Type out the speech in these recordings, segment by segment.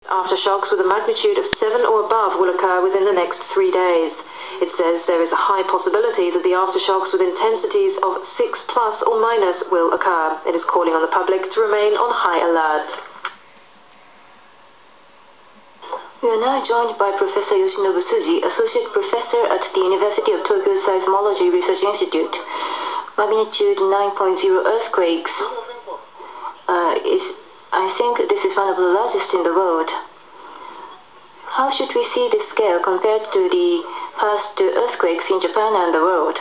Aftershocks with a magnitude of 7 or above will occur within the next 3 days. It says there is a high possibility that the aftershocks with intensities of 6 plus or minus will occur. It is calling on the public to remain on high alert. We are now joined by Professor Yoshinobu Tsuji, Associate Professor at the University of Tokyo Seismology Research Institute. Magnitude 9.0 earthquakes I think this is one of the largest in the world. How should we see this scale compared to the past earthquakes in Japan and the world?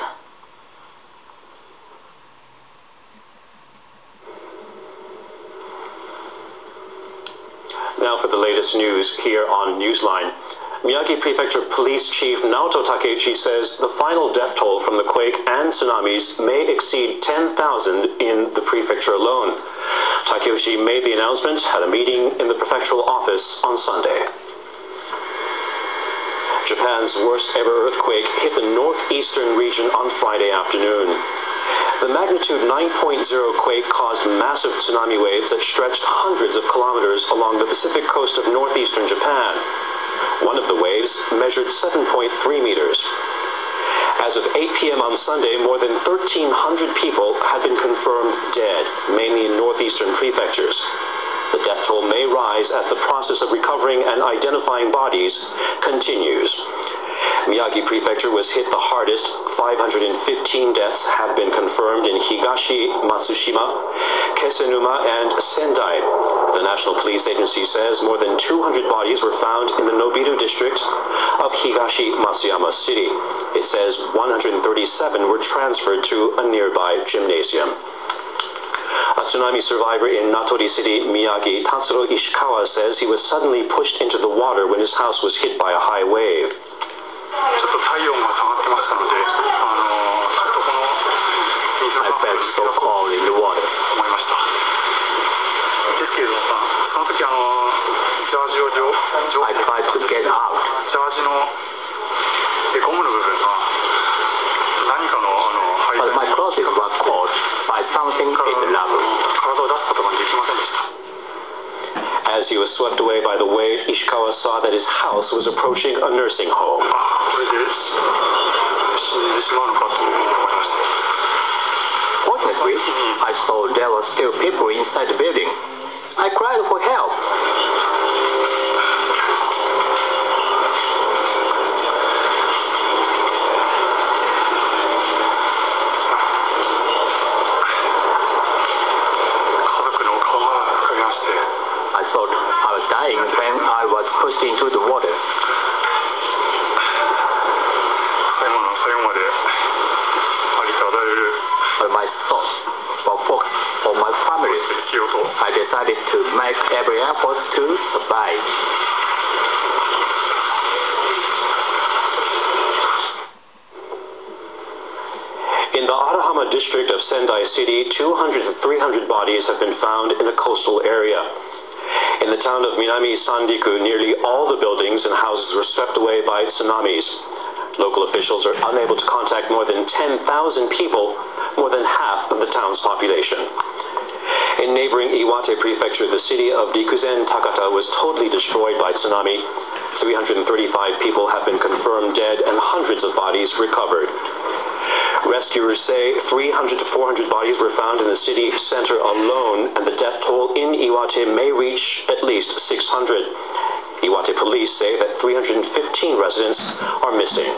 Now for the latest news here on Newsline. Miyagi Prefecture Police Chief Naoto Takeichi says the final death toll from the quake and tsunamis may exceed 10,000 in the prefecture alone. Takeichi made the announcement at a meeting in the prefectural office on Sunday. Japan's worst ever earthquake hit the northeastern region on Friday afternoon. The magnitude 9.0 quake caused massive tsunami waves that stretched hundreds of kilometers along the Pacific coast of northeastern Japan. One of the waves measured 7.3 meters. As of 8 p.m. on Sunday, more than 1,300 people had been confirmed dead, mainly in northeastern prefectures. The death toll may rise as the process of recovering and identifying bodies continues. Miyagi Prefecture was hit the hardest. 515 deaths have been confirmed in Higashi, Matsushima, Kesenuma, and Sendai. The National Police Agency says more than 200 bodies were found in the Nobiru district of Higashi Matsuyama City. It says 137 were transferred to a nearby gymnasium. A tsunami survivor in Natori City, Miyagi, Tatsuro Ishikawa, says he was suddenly pushed into the water when his house was hit by a high wave. I felt so cold in the water. I tried to get out. But my clothes were caught by something in the lava. As he was swept away by the wave, Ishikawa saw that his house was approaching a nursing home. Fortunately, I saw there were still people inside the building. I cried for help. I thought I was dying when I was pushed into the water. But my thoughts were focused on my family. I decided to make every effort to survive. In the Arahama district of Sendai City, 200 to 300 bodies have been found in a coastal area. In the town of Minami Sandiku, nearly all the buildings and houses were swept away by tsunamis. Local officials are unable to contact more than 10,000 people, more than half of the town's population. In neighboring Iwate Prefecture, the city of Rikuzen Takata was totally destroyed by tsunami. 335 people have been confirmed dead and hundreds of bodies recovered. Rescuers say 300 to 400 bodies were found in the city center alone, and the death toll in Iwate may reach at least 600. Iwate police say that 315 residents are missing.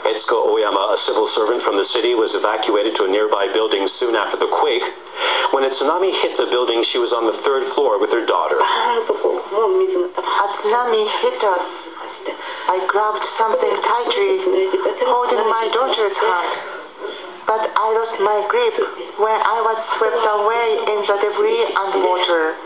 Etsuko Oyama, a civil servant from the city, was evacuated to a nearby building soon after the quake. When a tsunami hit the building, she was on the 3rd floor with her daughter. A tsunami hit us. I grabbed something tightly, holding my daughter's hand. But I lost my grip when I was swept away in the debris and water.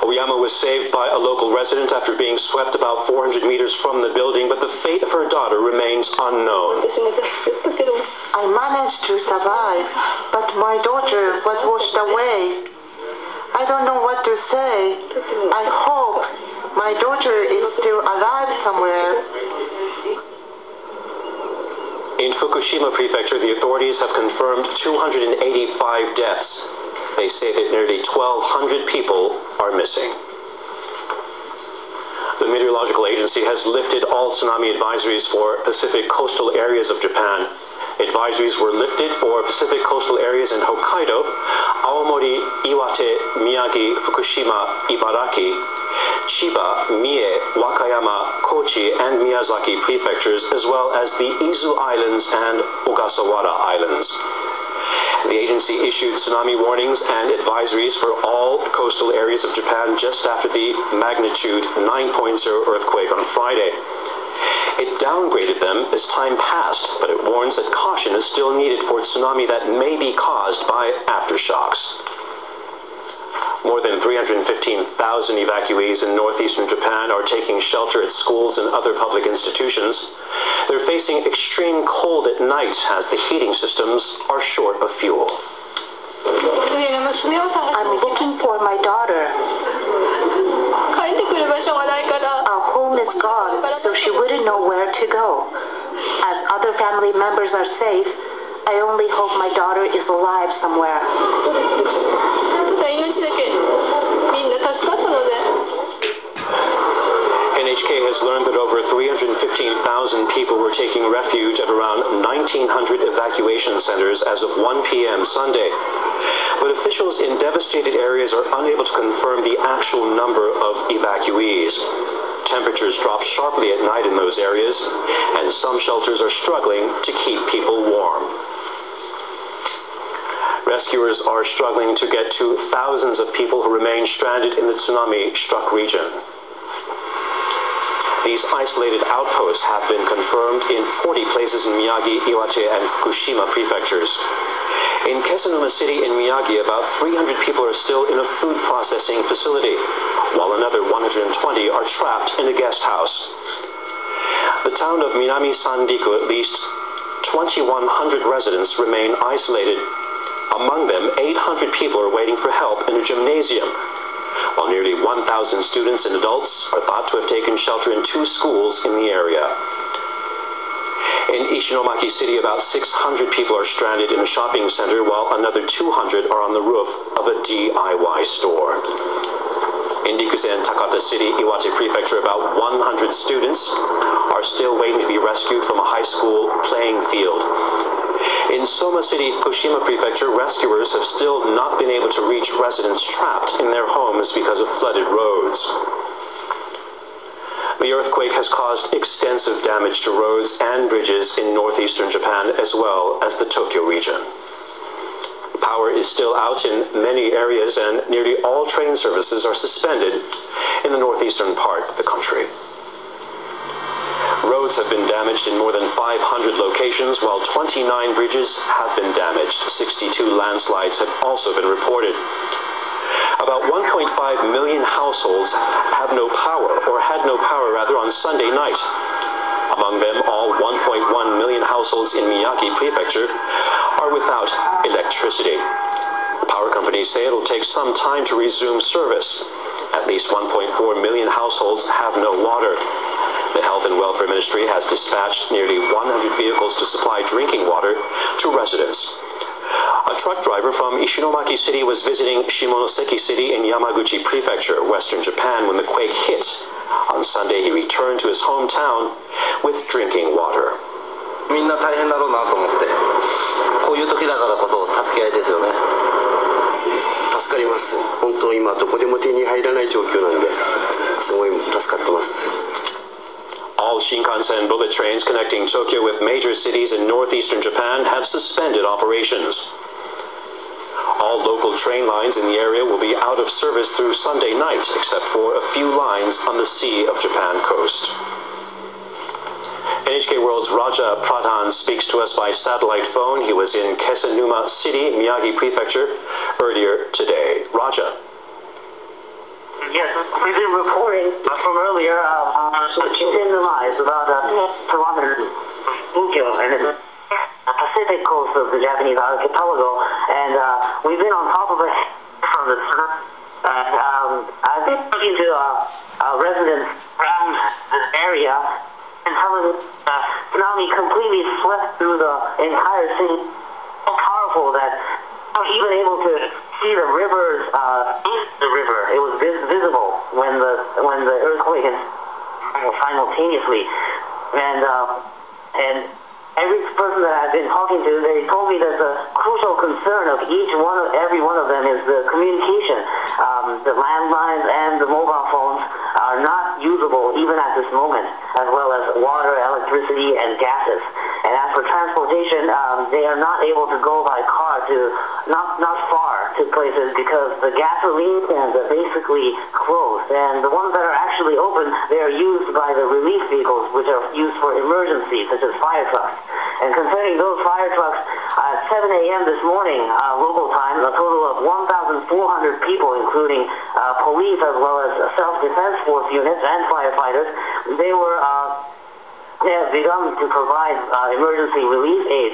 Oyama was saved by a local resident after being swept about 400 meters from the building, but the fate of her daughter remains unknown. I managed to survive, but my daughter was washed away. I don't know what to say. I hope my daughter is still alive somewhere. In Fukushima Prefecture, the authorities have confirmed 285 deaths. They say that nearly 1,200 people are missing. Meteorological Agency has lifted all tsunami advisories for Pacific coastal areas of Japan. Advisories were lifted for Pacific coastal areas in Hokkaido, Aomori, Iwate, Miyagi, Fukushima, Ibaraki, Chiba, Mie, Wakayama, Kochi, and Miyazaki prefectures, as well as the Izu Islands and Ogasawara Islands. The agency issued tsunami warnings and advisories for all coastal areas of Japan just after the magnitude 9.0 earthquake on Friday. It downgraded them as time passed, but it warns that caution is still needed for tsunami that may be caused by aftershocks. More than 315,000 evacuees in northeastern Japan are taking shelter at schools and other public institutions. They're facing extreme cold at night as the heating systems are short of fuel. I'm looking for my daughter. Our home is gone, so she wouldn't know where to go. As other family members are safe, I only hope my daughter is alive somewhere. NHK has learned that over 315,000 people were taking refuge at around 1,900 evacuation centers as of 1 p.m. Sunday. But officials in devastated areas are unable to confirm the actual number of evacuees. Temperatures drop sharply at night in those areas, and some shelters are struggling to keep people warm. Rescuers are struggling to get to thousands of people who remain stranded in the tsunami-struck region. These isolated outposts have been confirmed in 40 places in Miyagi, Iwate, and Fukushima prefectures. In Kesanuma City in Miyagi, about 300 people are still in a food processing facility, while another 120 are trapped in a guest house. The town of Minami Sanriku, at least 2,100 residents remain isolated. Among them, 800 people are waiting for help in a gymnasium, while nearly 1,000 students and adults are thought to have taken shelter in 2 schools in the area. In Ishinomaki City, about 600 people are stranded in a shopping center, while another 200 are on the roof of a DIY store. In Rikuzen, Takata City, Iwate Prefecture, about 100 students are still waiting to be rescued from a high school playing field. In Soma City, Fukushima Prefecture, rescuers have still not been able to reach residents trapped in their homes because of flooded roads. The earthquake has caused extensive damage to roads and bridges in northeastern Japan as well as the Tokyo region. Power is still out in many areas, and nearly all train services are suspended in the northeastern part of the country. Roads have been damaged in more than 500 locations, while 29 bridges have been damaged. 62 landslides have also been reported. About 1.5 million households have no power, or had no power rather, on Sunday night. Among them, all 1.1 million households in Miyagi Prefecture are without electricity. Power companies say it will take some time to resume service. At least 1.4 million households have no water. The Health and Welfare Ministry has dispatched nearly 100 vehicles to supply drinking water to residents. A truck driver from Ishinomaki City was visiting Shimonoseki City in Yamaguchi Prefecture, western Japan, when the quake hit. On Sunday, he returned to his hometown with drinking water. みんな大変だろうなと思って、こういう時だからこそ助け合いですよね。助かります。本当今どこでも手に入らない状況なんで、すごい助かってます。All Shinkansen bullet trains connecting Tokyo with major cities in northeastern Japan have suspended operations. All local train lines in the area will be out of service through Sunday night, except for a few lines on the Sea of Japan coast. NHK World's Raja Pradhan speaks to us by satellite phone. He was in Kesanuma City, Miyagi Prefecture, earlier today. Raja. Yes, we've been reporting from earlier Kesanuma is about a kilometer from Tokyo, and it's the Pacific coast of the Japanese archipelago, and we've been on top of it from the sun. I've been talking to residents around this area and telling them tsunami completely swept through the entire city, so powerful that I'm even able to see the rivers, the river. It was visible when the earthquake simultaneously. And every person that I've been talking to, they told me that the crucial concern of every one of them is the communication. The landlines and the mobile phones are not usable even at this moment, as well as water, electricity, and gases. And as for transportation, they are not able to go by car to not far to places because the gasoline stands are basically closed. And the ones that are actually open, they are used by the relief vehicles, which are used for emergencies, such as fire trucks. And concerning those fire trucks, at 7 a.m. this morning, local time, a total of 1,400 people, including police as well as self-defense force units and firefighters, they have begun to provide emergency relief aid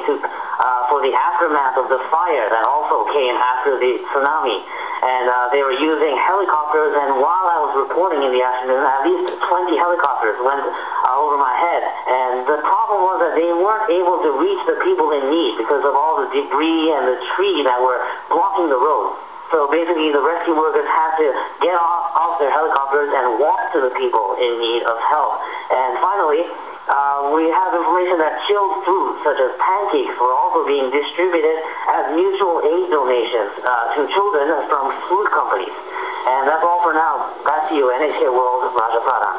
for the aftermath of the fire that also came after the tsunami. And they were using helicopters, and while I was reporting in the afternoon, at least 20 helicopters went over my head. And the problem was that they weren't able to reach the people in need because of all the debris and the tree that were blocking the road. So basically, the rescue workers had to get off their helicopters and walk to the people in need of help. And finally, we have information that chilled foods, such as pancakes, were also being distributed as mutual aid donations to children from food companies. And that's all for now. Back to you, NHK World, Raja Pradhan.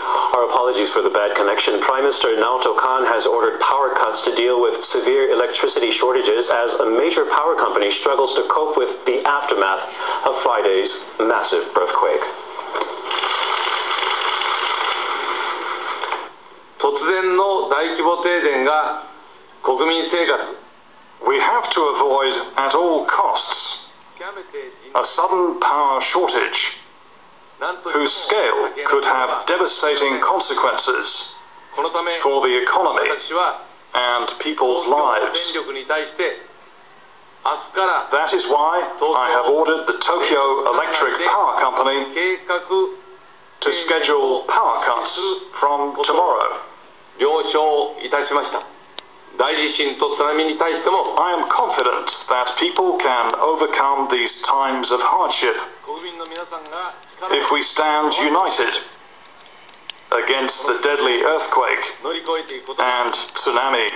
Our apologies for the bad connection. Prime Minister Naoto Kan has ordered power cuts to deal with severe electricity shortages as a major power company struggles to cope with the aftermath of Friday's massive earthquake. 突然の大規模停電が国民生活 We have to avoid at all costs a sudden power shortage whose scale could have devastating consequences for the economy and people's lives. That is why I have ordered the Tokyo Electric Power Company to schedule power cuts from tomorrow. 了承いたしました。大地震と津波に対しても I am confident that people can overcome these times of hardship if we stand united against the deadly earthquake and tsunami.